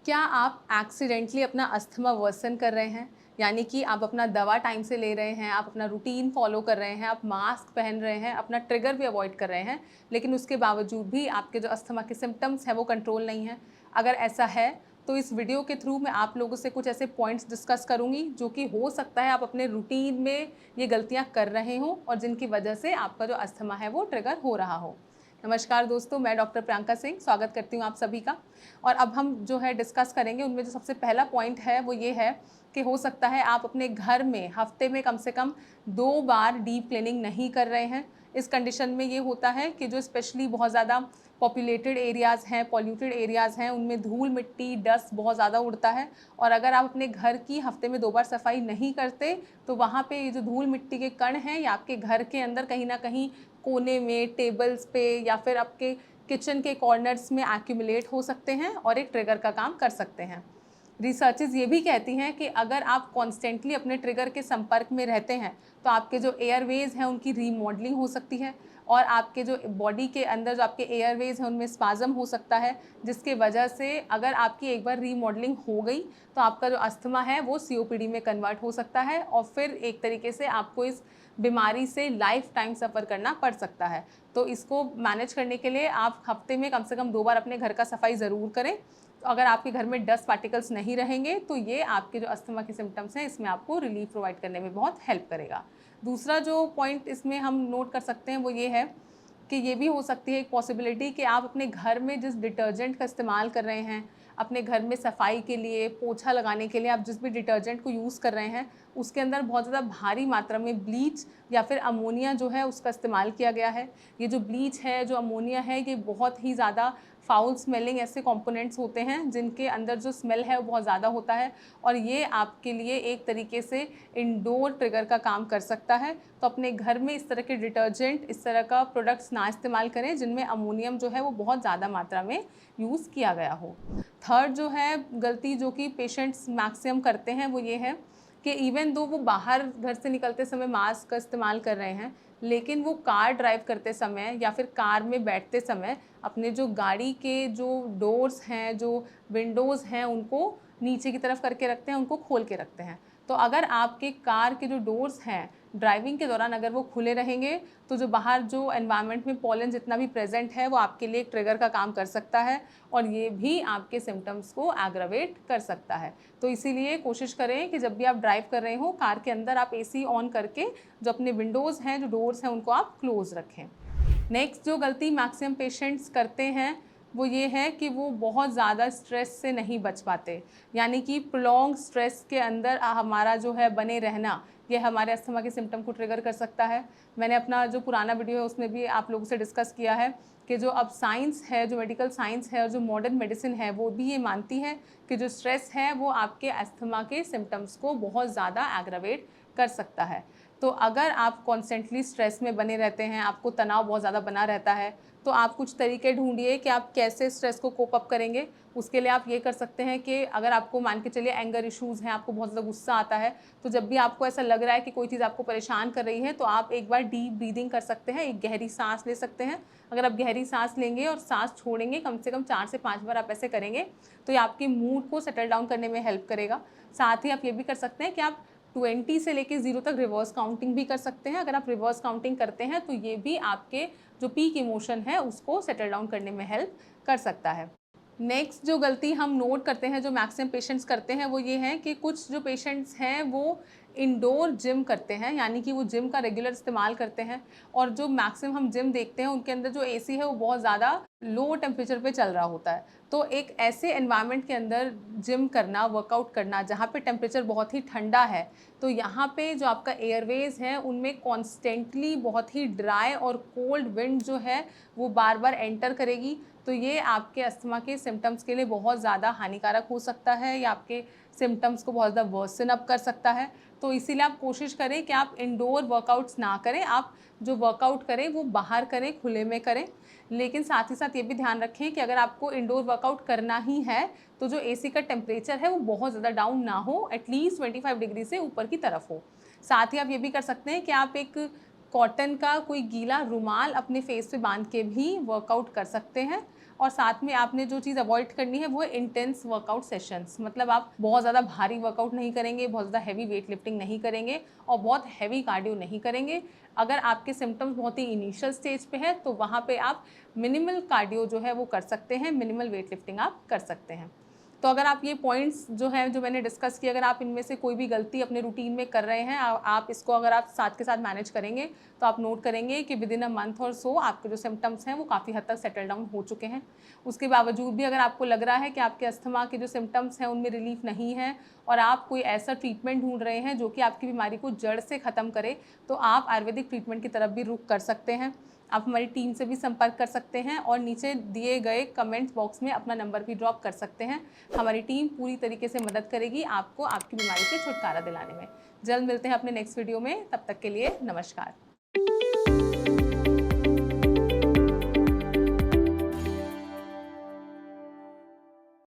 क्या आप एक्सीडेंटली अपना अस्थमा वर्सन कर रहे हैं? यानी कि आप अपना दवा टाइम से ले रहे हैं, आप अपना रूटीन फ़ॉलो कर रहे हैं, आप मास्क पहन रहे हैं, अपना ट्रिगर भी अवॉइड कर रहे हैं, लेकिन उसके बावजूद भी आपके जो अस्थमा के सिम्पटम्स हैं वो कंट्रोल नहीं हैं। अगर ऐसा है, तो इस वीडियो के थ्रू मैं आप लोगों से कुछ ऐसे पॉइंट्स डिस्कस करूँगी, जो कि हो सकता है आप अपने रूटीन में ये गलतियाँ कर रहे हों और जिनकी वजह से आपका जो अस्थमा है वो ट्रिगर हो रहा हो। नमस्कार दोस्तों, मैं डॉक्टर प्रियंका सिंह स्वागत करती हूँ आप सभी का। और अब हम जो है डिस्कस करेंगे, उनमें जो सबसे पहला पॉइंट है वो ये है कि हो सकता है आप अपने घर में हफ्ते में कम से कम 2 बार डीप क्लीनिंग नहीं कर रहे हैं। इस कंडीशन में ये होता है कि जो स्पेशली बहुत ज़्यादा पॉपुलेटेड एरियाज़ हैं, पॉल्यूटेड एरियाज़ हैं, उनमें धूल, मिट्टी, डस्ट बहुत ज़्यादा उड़ता है और अगर आप अपने घर की हफ्ते में 2 बार सफाई नहीं करते, तो वहाँ पे ये जो धूल मिट्टी के कण हैं, ये आपके घर के अंदर कहीं न कहीं कोने में, टेबल्स पे या फिर आपके किचन के कॉर्नर्स में एक्यूमुलेट हो सकते हैं और एक ट्रिगर का काम कर सकते हैं। रिसर्चेज़ ये भी कहती हैं कि अगर आप कॉन्स्टेंटली अपने ट्रिगर के संपर्क में रहते हैं, तो आपके जो एयरवेज़ हैं उनकी रीमॉडलिंग हो सकती है और आपके जो बॉडी के अंदर जो आपके एयरवेज़ हैं उनमें स्पाज़म हो सकता है, जिसकी वजह से अगर आपकी एक बार रीमॉडलिंग हो गई, तो आपका जो अस्थमा है वो सीओपीडी में कन्वर्ट हो सकता है और फिर एक तरीके से आपको इस बीमारी से लाइफ़ टाइम सफ़र करना पड़ सकता है। तो इसको मैनेज करने के लिए आप हफ्ते में कम से कम 2 बार अपने घर का सफाई ज़रूर करें। तो अगर आपके घर में डस्ट पार्टिकल्स नहीं रहेंगे, तो ये आपके जो अस्थमा के सिम्पटम्स हैं, इसमें आपको रिलीफ प्रोवाइड करने में बहुत हेल्प करेगा। दूसरा जो पॉइंट इसमें हम नोट कर सकते हैं, वो ये है कि ये भी हो सकती है एक पॉसिबिलिटी कि आप अपने घर में जिस डिटर्जेंट का इस्तेमाल कर रहे हैं, अपने घर में सफाई के लिए, पोछा लगाने के लिए आप जिस भी डिटर्जेंट को यूज़ कर रहे हैं, उसके अंदर बहुत ज़्यादा भारी मात्रा में ब्लीच या फिर अमोनिया जो है उसका इस्तेमाल किया गया है। ये जो ब्लीच है, जो अमोनिया है, ये बहुत ही ज़्यादा फाउल स्मेलिंग ऐसे कंपोनेंट्स होते हैं जिनके अंदर जो स्मेल है वो बहुत ज़्यादा होता है और ये आपके लिए एक तरीके से इंडोर ट्रिगर का काम कर सकता है। तो अपने घर में इस तरह के डिटर्जेंट, इस तरह का प्रोडक्ट्स ना इस्तेमाल करें जिनमें अमोनियम जो है वो बहुत ज़्यादा मात्रा में यूज़ किया गया हो। थर्ड जो है गलती जो कि पेशेंट्स मैक्सिमम करते हैं, वो ये है कि इवन दो वो बाहर घर से निकलते समय मास्क का इस्तेमाल कर रहे हैं, लेकिन वो कार ड्राइव करते समय या फिर कार में बैठते समय अपने जो गाड़ी के जो डोर्स हैं, जो विंडोज़ हैं, उनको नीचे की तरफ करके रखते हैं, उनको खोल के रखते हैं। तो अगर आपके कार के जो डोर्स हैं, ड्राइविंग के दौरान अगर वो खुले रहेंगे, तो जो बाहर जो एनवायरनमेंट में पॉलन जितना भी प्रेज़ेंट है, वो आपके लिए एक ट्रिगर का काम कर सकता है और ये भी आपके सिम्पटम्स को एग्रावेट कर सकता है। तो इसीलिए कोशिश करें कि जब भी आप ड्राइव कर रहे हो, कार के अंदर आप एसी ऑन करके जो अपने विंडोज़ हैं, जो डोर्स हैं, उनको आप क्लोज़ रखें। नेक्स्ट जो गलती मैक्सिमम पेशेंट्स करते हैं, वो ये है कि वो बहुत ज़्यादा स्ट्रेस से नहीं बच पाते। यानी कि प्रोलॉन्ग स्ट्रेस के अंदर हमारा जो है बने रहना, ये हमारे अस्थमा के सिम्पटम को ट्रिगर कर सकता है। मैंने अपना जो पुराना वीडियो है उसमें भी आप लोगों से डिस्कस किया है कि जो अब साइंस है, जो मेडिकल साइंस है और जो मॉडर्न मेडिसिन है, वो भी ये मानती है कि जो स्ट्रेस है वो आपके अस्थमा के सिम्पटम्स को बहुत ज़्यादा एग्रावेट कर सकता है। तो अगर आप कॉन्स्टेंटली स्ट्रेस में बने रहते हैं, आपको तनाव बहुत ज़्यादा बना रहता है, तो आप कुछ तरीके ढूँढिए कि आप कैसे स्ट्रेस को कोप अप करेंगे। उसके लिए आप ये कर सकते हैं कि अगर आपको मान के चलिए एंगर इश्यूज़ हैं, आपको बहुत ज़्यादा गुस्सा आता है, तो जब भी आपको ऐसा लग रहा है कि कोई चीज़ आपको परेशान कर रही है, तो आप एक बार डीप ब्रीदिंग कर सकते हैं, एक गहरी साँस ले सकते हैं। अगर आप गहरी साँस लेंगे और साँस छोड़ेंगे, कम से कम 4 से 5 बार आप ऐसे करेंगे, तो ये आपके मूड को सेटल डाउन करने में हेल्प करेगा। साथ ही आप ये भी कर सकते हैं कि आप 20 से लेके 0 तक रिवर्स काउंटिंग भी कर सकते हैं। अगर आप रिवर्स काउंटिंग करते हैं, तो ये भी आपके जो पीक इमोशन है, उसको सेटल डाउन करने में हेल्प कर सकता है। नेक्स्ट जो गलती हम नोट करते हैं, जो मैक्सिमम पेशेंट्स करते हैं, वो ये है कि कुछ जो पेशेंट्स हैं, वो इंडोर जिम करते हैं, यानी कि वो जिम का रेगुलर इस्तेमाल करते हैं और जो मैक्सिमम हम जिम देखते हैं, उनके अंदर जो एसी है, वो बहुत ज़्यादा लो टेम्परेचर पे चल रहा होता है। तो एक ऐसे एनवायरनमेंट के अंदर जिम करना, वर्कआउट करना, जहाँ पे टेम्परेचर बहुत ही ठंडा है, तो यहाँ पे जो आपका एयरवेज़ है, उनमें कॉन्स्टेंटली बहुत ही ड्राई और कोल्ड विंड जो है, वो बार-बार एंटर करेगी। तो ये आपके अस्थमा के सिम्पटम्स के लिए बहुत ज़्यादा हानिकारक हो सकता है या आपके सिम्पटम्स को बहुत ज़्यादा वर्सन अप कर सकता है। तो इसीलिए आप कोशिश करें कि आप इंडोर वर्कआउट्स ना करें, आप जो वर्कआउट करें वो बाहर करें, खुले में करें। लेकिन साथ ही साथ ये भी ध्यान रखें कि अगर आपको इंडोर वर्कआउट करना ही है, तो जो एसी का टेम्परेचर है वो बहुत ज़्यादा डाउन ना हो, एटलीस्ट 25 डिग्री से ऊपर की तरफ हो। साथ ही आप ये भी कर सकते हैं कि आप एक कॉटन का कोई गीला रुमाल अपने फेस पे बांध के भी वर्कआउट कर सकते हैं। और साथ में आपने जो चीज़ अवॉइड करनी है वो है इंटेंस वर्कआउट सेशंस। मतलब आप बहुत ज़्यादा भारी वर्कआउट नहीं करेंगे, बहुत ज़्यादा हैवी वेट लिफ्टिंग नहीं करेंगे और बहुत हैवी कार्डियो नहीं करेंगे। अगर आपके सिम्टम्स बहुत ही इनिशियल स्टेज पे है तो वहाँ पे आप मिनिमल कार्डियो जो है वो कर सकते हैं, मिनिमल वेट लिफ्टिंग आप कर सकते हैं। तो अगर आप ये पॉइंट्स जो हैं जो मैंने डिस्कस किए, अगर आप इनमें से कोई भी गलती अपने रूटीन में कर रहे हैं, आप इसको अगर आप साथ के साथ मैनेज करेंगे तो आप नोट करेंगे कि विद इन अ मंथ और सो आपके जो सिम्टम्स हैं वो काफ़ी हद तक सेटल डाउन हो चुके हैं। उसके बावजूद भी अगर आपको लग रहा है कि आपके अस्थमा के जो सिम्टम्स हैं उनमें रिलीफ नहीं है और आप कोई ऐसा ट्रीटमेंट ढूंढ रहे हैं जो कि आपकी बीमारी को जड़ से ख़त्म करे, तो आप आयुर्वेदिक ट्रीटमेंट की तरफ भी रुख कर सकते हैं। आप हमारी टीम से भी संपर्क कर सकते हैं और नीचे दिए गए कमेंट्स बॉक्स में अपना नंबर भी ड्रॉप कर सकते हैं। हमारी टीम पूरी तरीके से मदद करेगी आपको आपकी बीमारी से छुटकारा दिलाने में। जल्द मिलते हैं अपने नेक्स्ट वीडियो में, तब तक के लिए नमस्कार।